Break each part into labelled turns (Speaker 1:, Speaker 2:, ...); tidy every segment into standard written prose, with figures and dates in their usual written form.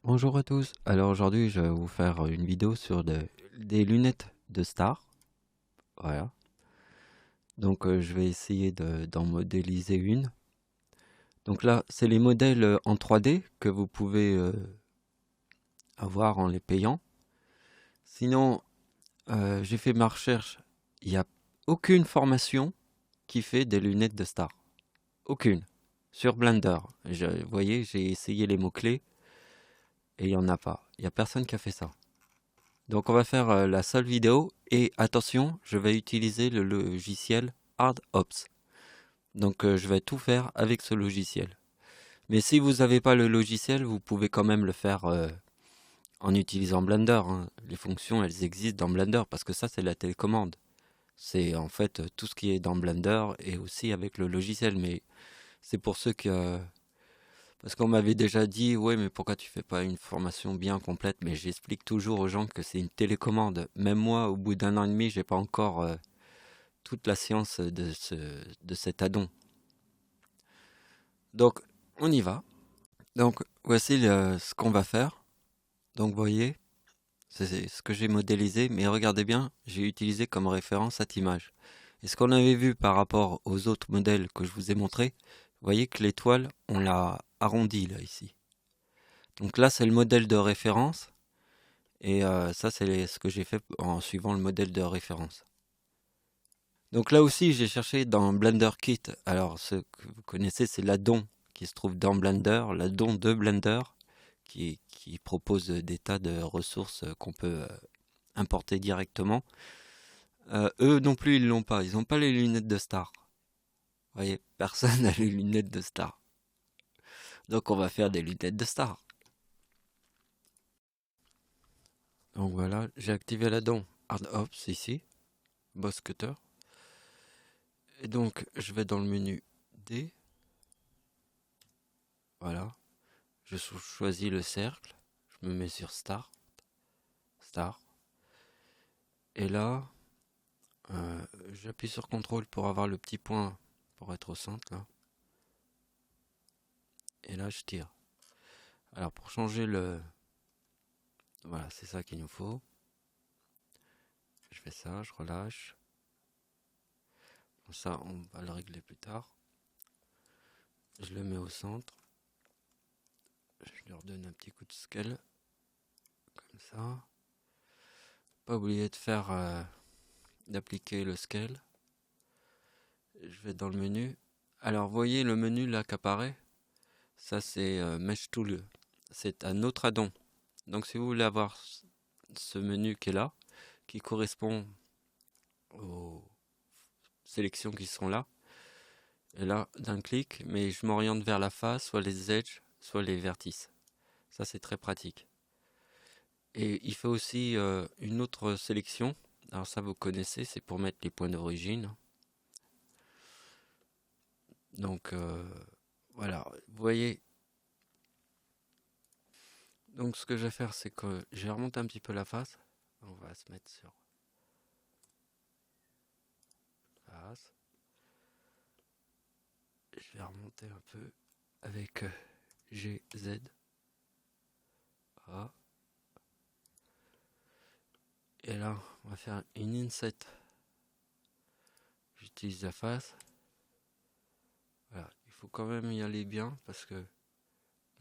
Speaker 1: Bonjour à tous. Alors aujourd'hui, je vais vous faire une vidéo sur des lunettes de star. Voilà. Donc je vais essayer d'en modéliser une. Donc là, c'est les modèles en 3D que vous pouvez avoir en les payant. Sinon, j'ai fait ma recherche. Il n'y a aucune formation qui fait des lunettes de star. Aucune. Sur Blender. Vous voyez, j'ai essayé les mots-clés et il n'y en a pas. Il n'y a personne qui a fait ça. Donc on va faire la seule vidéo et attention, je vais utiliser le logiciel HardOps. Donc je vais tout faire avec ce logiciel. Mais si vous n'avez pas le logiciel, vous pouvez quand même le faire en utilisant Blender, hein. Les fonctions, elles existent dans Blender parce que ça, c'est la télécommande. C'est en fait tout ce qui est dans Blender et aussi avec le logiciel. Mais c'est pour ceux qui, parce qu'on m'avait déjà dit, ouais, mais pourquoi tu fais pas une formation bien complète? Mais j'explique toujours aux gens que c'est une télécommande. Même moi, au bout d'un an et demi, j'ai pas encore toute la science de cet addon. Donc, on y va. Donc, voici ce qu'on va faire. Donc, vous voyez, c'est ce que j'ai modélisé, mais regardez bien, j'ai utilisé comme référence cette image. Et ce qu'on avait vu par rapport aux autres modèles que je vous ai montrés, vous voyez que l'étoile, on l'a arrondie là, ici. Donc là, c'est le modèle de référence. Et ça, c'est ce que j'ai fait en suivant le modèle de référence. Donc là aussi, j'ai cherché dans Blender Kit. Alors, ce que vous connaissez, c'est l'addon qui se trouve dans Blender, l'addon de Blender, qui propose des tas de ressources qu'on peut importer directement. Eux non plus, ils l'ont pas. Ils n'ont pas les lunettes de star. Vous voyez, personne n'a les lunettes de star. Donc, on va faire des lunettes de star. Donc voilà, j'ai activé l'addon HardOps ici, Boss Cutter. Et donc, je vais dans le menu D. Voilà. Je choisis le cercle. Je me mets sur Start. Start. Et là, j'appuie sur CTRL pour avoir le petit point pour être au centre. Là. Et là, je tire. Alors, pour changer le... Voilà, c'est ça qu'il nous faut. Je fais ça, je relâche. Bon, ça, on va le régler plus tard. Je le mets au centre. Je lui redonne un petit coup de scale. Comme ça. Pas oublier de faire... d'appliquer le scale. Je vais dans le menu. Alors, voyez le menu là qui apparaît. Ça, c'est Mesh Tool. C'est un autre addon. Donc, si vous voulez avoir ce menu qui est là, qui correspond aux sélections qui sont là, et là, d'un clic, mais je m'oriente vers la face, soit les edges, soit les vertices. Ça, c'est très pratique. Et il fait aussi une autre sélection. Alors ça, vous connaissez, c'est pour mettre les points d'origine. Donc, voilà. Vous voyez. Donc, ce que je vais faire, c'est que je vais remonter un petit peu la face. On va se mettre sur face. Je vais remonter un peu avec G, Z, A. Et là, on va faire une inset. J'utilise la face. Voilà, il faut quand même y aller bien parce que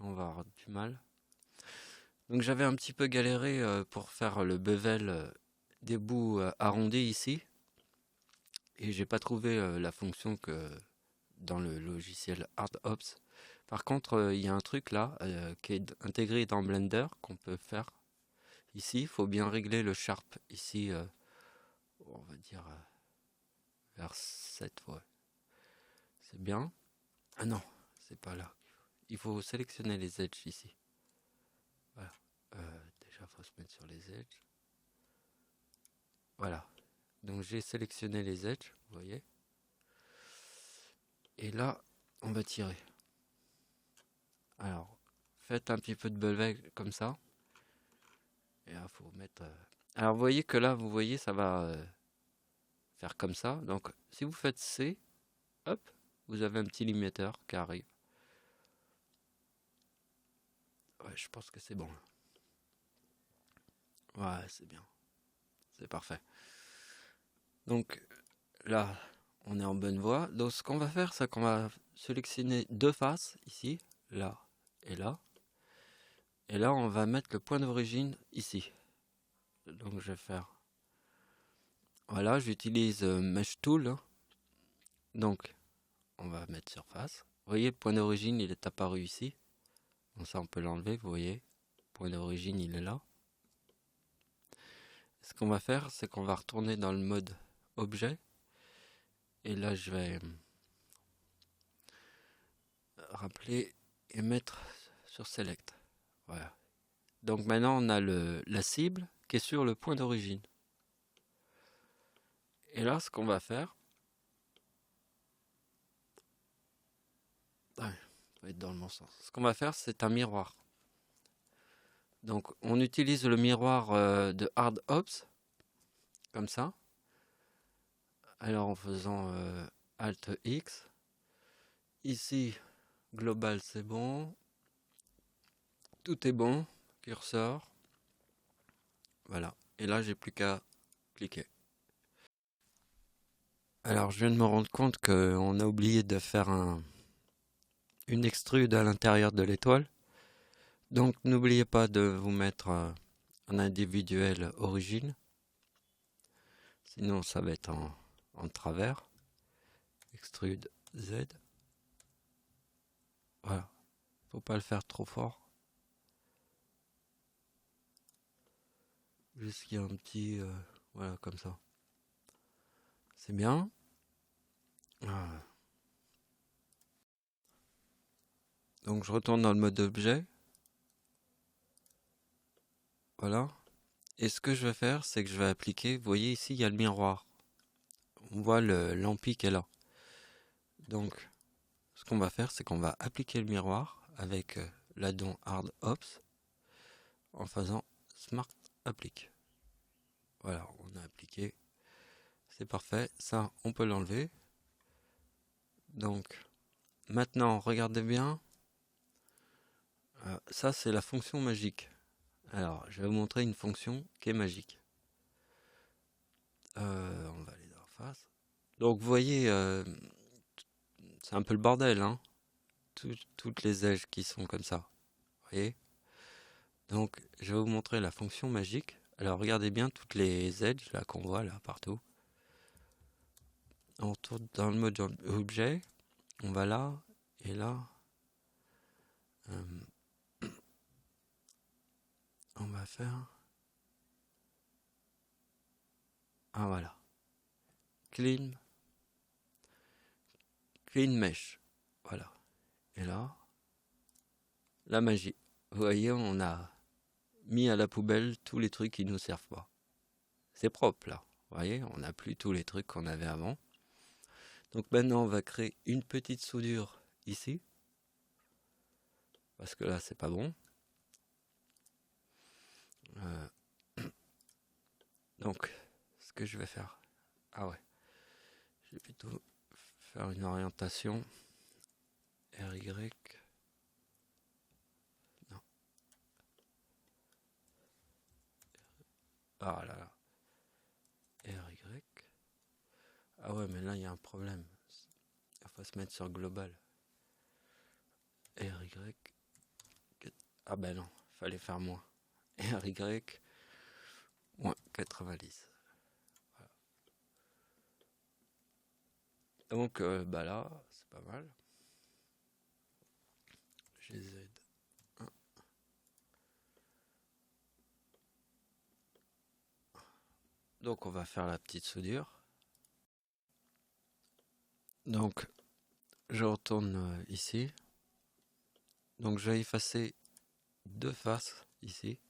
Speaker 1: on va avoir du mal. Donc j'avais un petit peu galéré pour faire le bevel des bouts arrondis ici. Et j'ai pas trouvé la fonction que dans le logiciel HardOps. Par contre, il y a un truc là qui est intégré dans Blender qu'on peut faire. Ici, il faut bien régler le Sharp. Ici, on va dire vers 7 fois. C'est bien. Ah non, c'est pas là. Il faut sélectionner les edges ici. Voilà. Déjà, il faut se mettre sur les edges. Voilà. Donc, j'ai sélectionné les edges, vous voyez. Et là, on va tirer. Alors, faites un petit peu de bevel comme ça. Et là, faut mettre... Alors, vous voyez que là, vous voyez, ça va faire comme ça. Donc, si vous faites C, hop, vous avez un petit limiteur qui arrive. Ouais, je pense que c'est bon. Ouais, c'est bien. C'est parfait. Donc là, on est en bonne voie. Donc ce qu'on va faire, c'est qu'on va sélectionner deux faces ici, là et là. Et là, on va mettre le point d'origine ici. Donc je vais faire... Voilà, j'utilise Mesh Tool. Hein. Donc, on va mettre surface. Vous voyez, le point d'origine, il est apparu ici. Donc ça, on peut l'enlever, vous voyez. Le point d'origine, il est là. Ce qu'on va faire, c'est qu'on va retourner dans le mode objet. Et là, je vais rappeler et mettre sur Select. Voilà. Donc maintenant, on a la cible qui est sur le point d'origine. Et là, ce qu'on va faire... Ouais, ça va être dans le bon sens. Ce qu'on va faire, c'est un miroir. Donc, on utilise le miroir de Hard Ops, comme ça. Alors, en faisant Alt X. Ici, global, c'est bon. Tout est bon. Curseur. Voilà. Et là, j'ai plus qu'à cliquer. Alors, je viens de me rendre compte qu'on a oublié de faire une extrude à l'intérieur de l'étoile. Donc, n'oubliez pas de vous mettre un individuel origine. Sinon, ça va être en travers. Extrude Z. Voilà. Faut pas le faire trop fort. Juste qu'il y a un petit... voilà, comme ça. C'est bien. Ah. Donc, je retourne dans le mode objet. Voilà. Et ce que je vais faire, c'est que je vais appliquer... Vous voyez ici, il y a le miroir. On voit l'ampli qui est là. Donc, ce qu'on va faire, c'est qu'on va appliquer le miroir avec l'addon Hard Ops en faisant Smart Applique. Voilà, on a appliqué. C'est parfait. Ça, on peut l'enlever. Donc, maintenant, regardez bien. Ça, c'est la fonction magique. Alors, je vais vous montrer une fonction qui est magique. On va aller dans la face. Donc, vous voyez, c'est un peu le bordel, hein. Toutes les edges qui sont comme ça. Vous voyez? Donc, je vais vous montrer la fonction magique. Alors, regardez bien toutes les edges là qu'on voit là partout. On retourne dans le mode objet. On va là et là. On va faire... Ah, voilà. Clean Mesh. Voilà. Et là, la magie. Vous voyez, on a mis à la poubelle tous les trucs qui nous servent pas. C'est propre là. Vous voyez, on n'a plus tous les trucs qu'on avait avant. Donc maintenant, on va créer une petite soudure ici. Parce que là, c'est pas bon. Donc, ce que je vais faire... Ah ouais. Je vais plutôt faire une orientation RY. Non. Ah là là. RY. Ah ouais, mais là, il y a un problème. Il faut se mettre sur global. RY. Ah ben non, fallait faire moins. RY. Moins 90. Voilà. Donc, bah là, c'est pas mal. GZ. Donc, on va faire la petite soudure. Donc, je retourne ici. Donc, je vais effacer deux faces ici.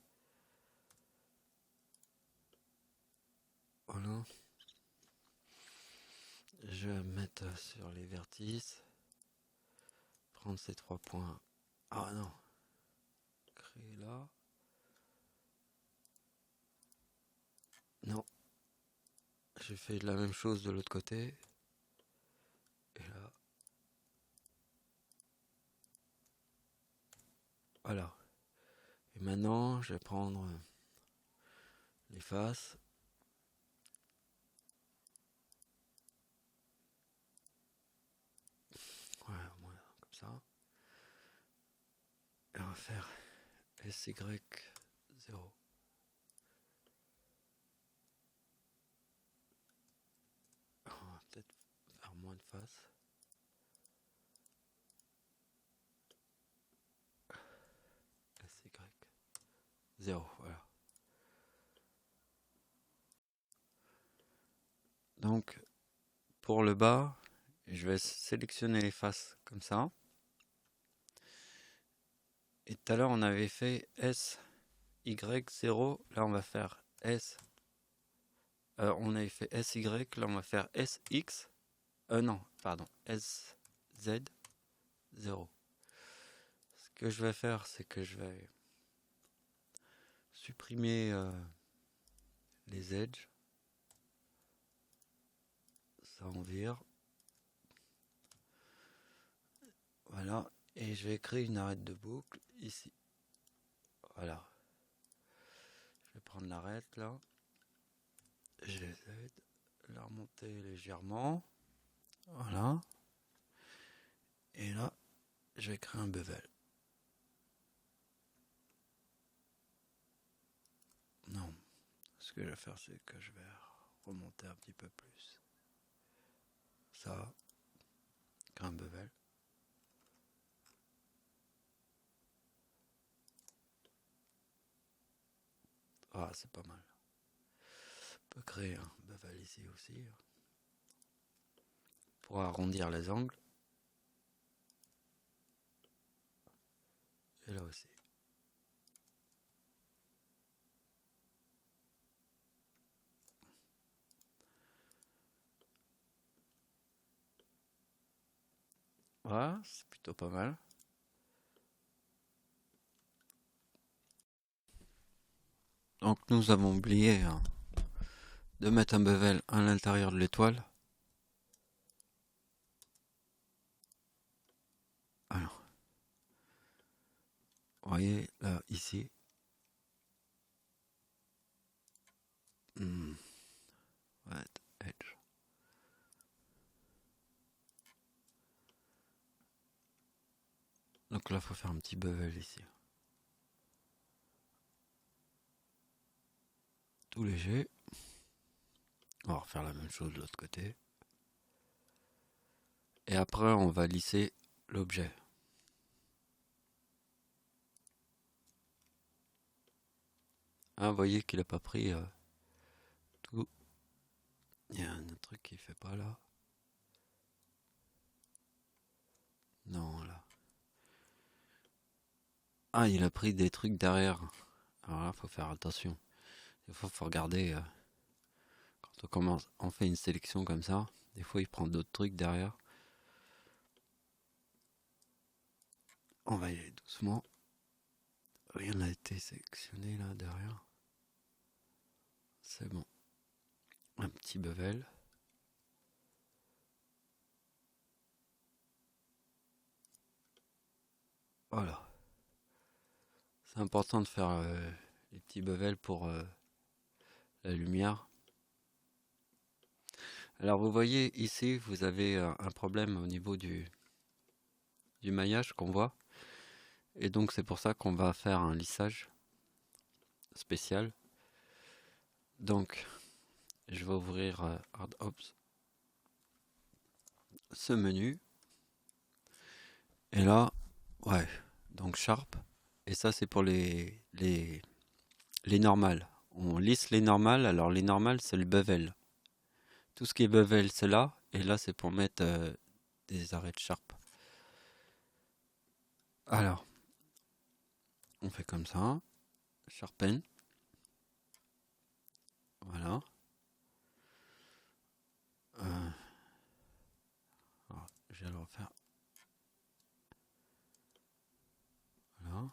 Speaker 1: Voilà. Je vais mettre sur les vertices. Prendre ces 3 points. Ah non. Créer là. Non. J'ai fait la même chose de l'autre côté. Et là. Voilà. Et maintenant, je vais prendre les faces. Voilà, voilà, comme ça. Et on va faire SY0. On va peut-être faire moins de faces. SY0, voilà. Donc, pour le bas, je vais sélectionner les faces comme ça. Et tout à l'heure, on avait fait SY0. Là, on va faire on avait fait SY. Là, on va faire SX. Non, pardon. SZ0. Ce que je vais faire, c'est que je vais supprimer les edges. Ça, on vire. Voilà. Et je vais créer une arête de boucle ici. Voilà. Je vais prendre l'arête là. Je les aide. La remonter légèrement. Voilà. Et là, je vais créer un bevel. Non. Ce que je vais faire, c'est que je vais remonter un petit peu plus. Ça. Créer un bevel. Ah, c'est pas mal. On peut créer un bevel ici aussi. Pour arrondir les angles. Et là aussi. Voilà, c'est plutôt pas mal. Donc nous avons oublié de mettre un bevel à l'intérieur de l'étoile. Alors, vous voyez là, ici. Right edge. Donc là, il faut faire un petit bevel ici. Tout léger. On va refaire la même chose de l'autre côté. Et après, on va lisser l'objet. Ah, vous voyez qu'il n'a pas pris tout. Il y a un truc qui fait pas là. Non, là. Ah, il a pris des trucs derrière. Alors là, faut faire attention. Des fois, faut regarder. Quand on commence, on fait une sélection comme ça. Des fois, il prend d'autres trucs derrière. On va y aller doucement. Rien n'a été sélectionné là derrière. C'est bon. Un petit bevel. Voilà. C'est important de faire les petits bevels pour la lumière. Alors vous voyez ici, vous avez un problème au niveau du maillage qu'on voit. Et donc c'est pour ça qu'on va faire un lissage spécial. Donc je vais ouvrir Hard Ops, ce menu. Et là, ouais, donc Sharp. Et ça c'est pour les normales. On lisse les normales. Alors les normales c'est le bevel. Tout ce qui est bevel c'est là. Et là c'est pour mettre des arêtes Sharp. Alors, on fait comme ça. Sharpen. Voilà. Alors, je vais le refaire. Voilà.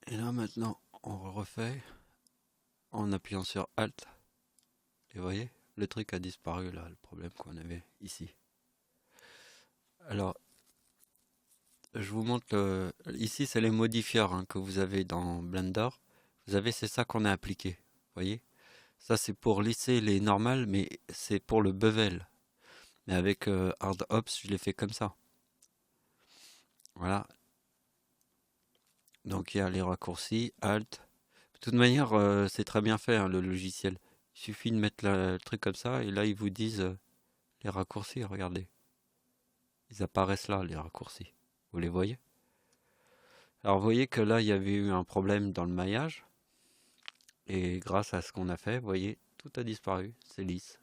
Speaker 1: Et là maintenant, on refait en appuyant sur Alt. Et vous voyez, le truc a disparu là, le problème qu'on avait ici. Alors, je vous montre ici, c'est les modifieurs hein, que vous avez dans Blender. Vous avez, c'est ça qu'on a appliqué. Vous voyez? Ça, c'est pour lisser les normales, mais c'est pour le bevel. Mais avec Hard Ops, je l'ai fait comme ça. Voilà. Donc il y a les raccourcis, Alt. De toute manière, c'est très bien fait hein, le logiciel. Il suffit de mettre le truc comme ça et là ils vous disent les raccourcis. Regardez, ils apparaissent là les raccourcis. Vous les voyez? Alors vous voyez que là il y avait eu un problème dans le maillage et grâce à ce qu'on a fait, vous voyez, tout a disparu. C'est lisse.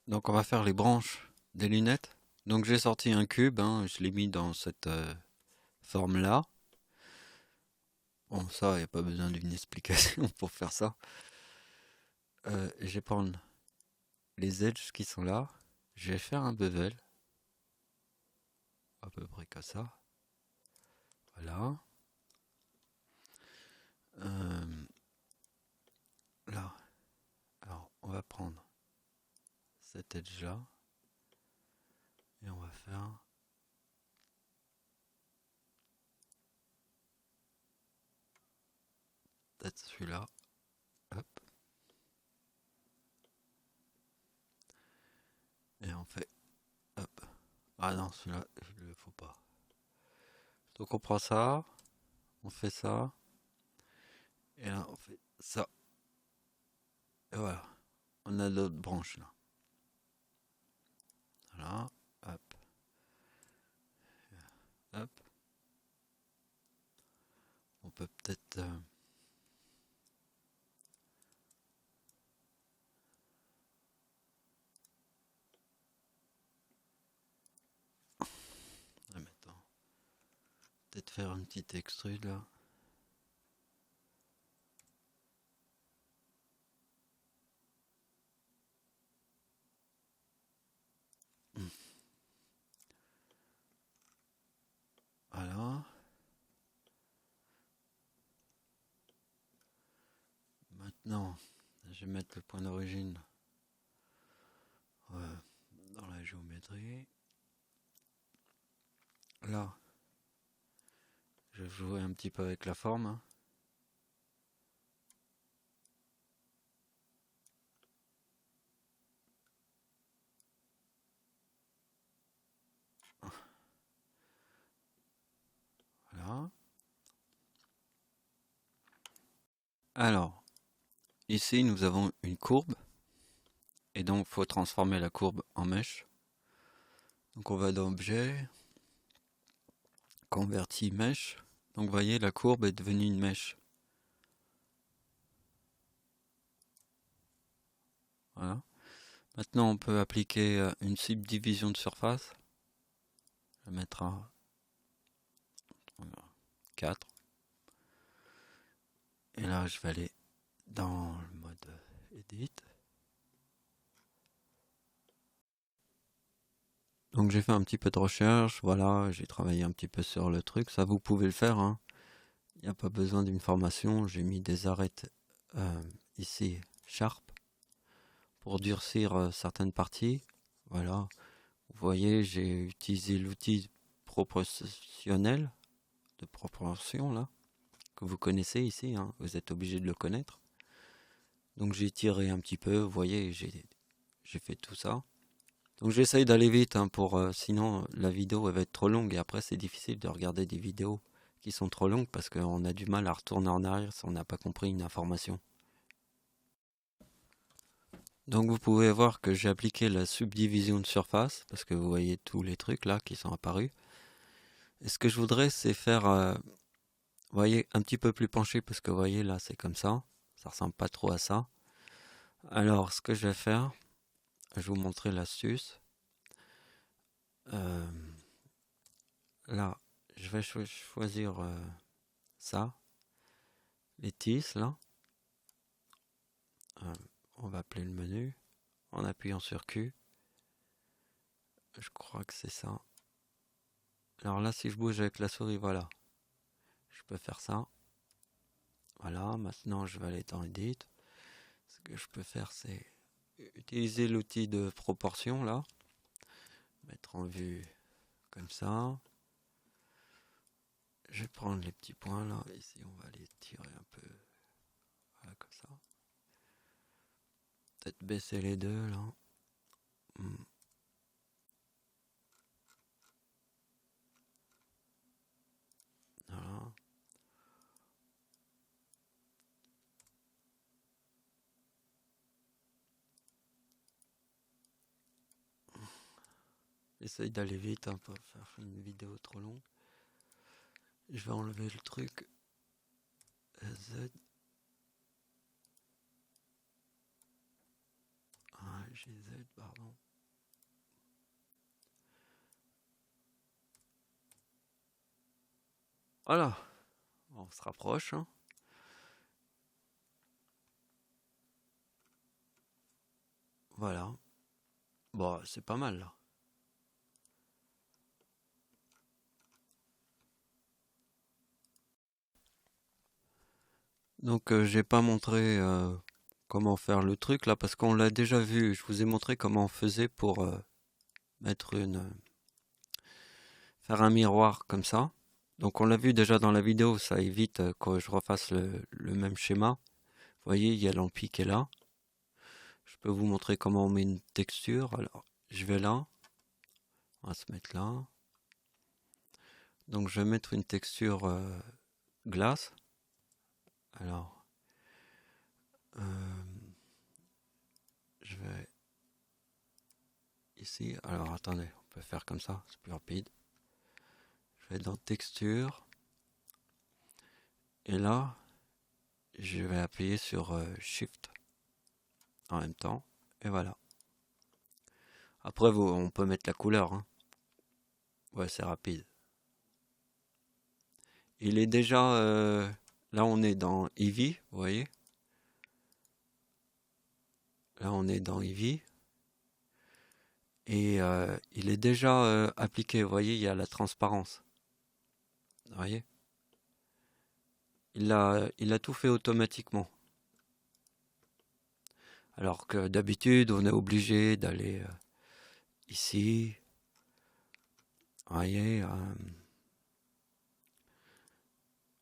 Speaker 1: Donc on va faire les branches des lunettes. Donc j'ai sorti un cube, hein, je l'ai mis dans cette forme là. Bon, ça, il n'y a pas besoin d'une explication pour faire ça. Je vais prendre les edges qui sont là. Je vais faire un bevel. À peu près comme ça. Voilà. Euh, là. Alors, on va prendre cet edge là. Et on va faire peut-être celui-là. Hop. Et on fait. Hop. Ah non, celui-là, je le faut pas. Donc on prend ça. On fait ça. Et là, on fait ça. Et voilà. On a d'autres branches là. Voilà. Hop. Hop. On peut peut-être. Maintenant. Peut-être faire un petit extrude là. Voilà. Maintenant, je vais mettre le point d'origine dans la géométrie. Là, je vais jouer un petit peu avec la forme. Voilà. Alors, ici, nous avons une courbe. Et donc, il faut transformer la courbe en mèche. Donc, on va dans Objet, Converti mèche. Donc, vous voyez, la courbe est devenue une mèche. Voilà. Maintenant, on peut appliquer une subdivision de surface. Je vais mettre à 4. Et là, je vais aller dans le mode Edit. Donc j'ai fait un petit peu de recherche, voilà, j'ai travaillé un petit peu sur le truc, ça vous pouvez le faire, hein. Il n'y a pas besoin d'une formation, j'ai mis des arêtes ici, Sharp, pour durcir certaines parties, voilà. Vous voyez, j'ai utilisé l'outil proportionnel, de proportion là, que vous connaissez ici, hein, vous êtes obligé de le connaître. Donc j'ai tiré un petit peu, vous voyez, j'ai fait tout ça. Donc j'essaye d'aller vite hein, sinon la vidéo elle va être trop longue et après c'est difficile de regarder des vidéos qui sont trop longues parce qu'on a du mal à retourner en arrière si on n'a pas compris une information. Donc vous pouvez voir que j'ai appliqué la subdivision de surface parce que vous voyez tous les trucs là qui sont apparus. Et ce que je voudrais c'est faire, vous voyez, un petit peu plus penché parce que vous voyez là c'est comme ça ressemble pas trop à ça. Alors ce que je vais faire, je vais vous montrer l'astuce. Euh, Là, je vais choisir ça, les tisses là. On va appeler le menu en appuyant sur Q. Je crois que c'est ça. Alors là, si je bouge avec la souris, voilà. Je peux faire ça. Voilà, maintenant je vais aller dans Edit. Ce que je peux faire, c'est utiliser l'outil de proportion là, mettre en vue comme ça. Je vais prendre les petits points là, ici on va les tirer un peu, voilà comme ça. Peut-être baisser les deux là. Voilà. J'essaye d'aller vite hein, pour faire une vidéo trop longue. Je vais enlever le truc. Z. Ah, GZ, pardon. Voilà. On se rapproche. Hein. Voilà. Bon, c'est pas mal là. Donc j'ai pas montré comment faire le truc là parce qu'on l'a déjà vu. Je vous ai montré comment on faisait pour mettre faire un miroir comme ça. Donc on l'a vu déjà dans la vidéo, ça évite que je refasse le même schéma. Vous voyez, il y a l'ampli qui est là. Je peux vous montrer comment on met une texture. Alors, je vais là. On va se mettre là. Donc je vais mettre une texture glace. Alors, je vais ici. Alors attendez, on peut faire comme ça, c'est plus rapide. Je vais dans texture. Et là, je vais appuyer sur Shift en même temps. Et voilà. Après, on peut mettre la couleur. Hein. Ouais, c'est rapide. Il est déjà... là, on est dans Eevee, vous voyez. Là, on est dans Eevee. Et il est déjà appliqué. Vous voyez, il y a la transparence. Vous voyez. Il a tout fait automatiquement. Alors que d'habitude, on est obligé d'aller ici. Vous voyez.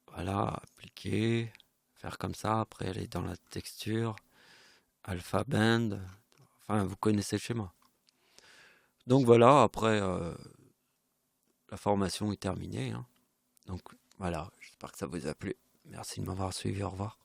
Speaker 1: Voilà, appliquer. Faire comme ça. Après, aller dans la texture. Alpha Band. Enfin, vous connaissez le schéma. Donc voilà, après, la formation est terminée. Hein. Donc voilà, j'espère que ça vous a plu. Merci de m'avoir suivi. Au revoir.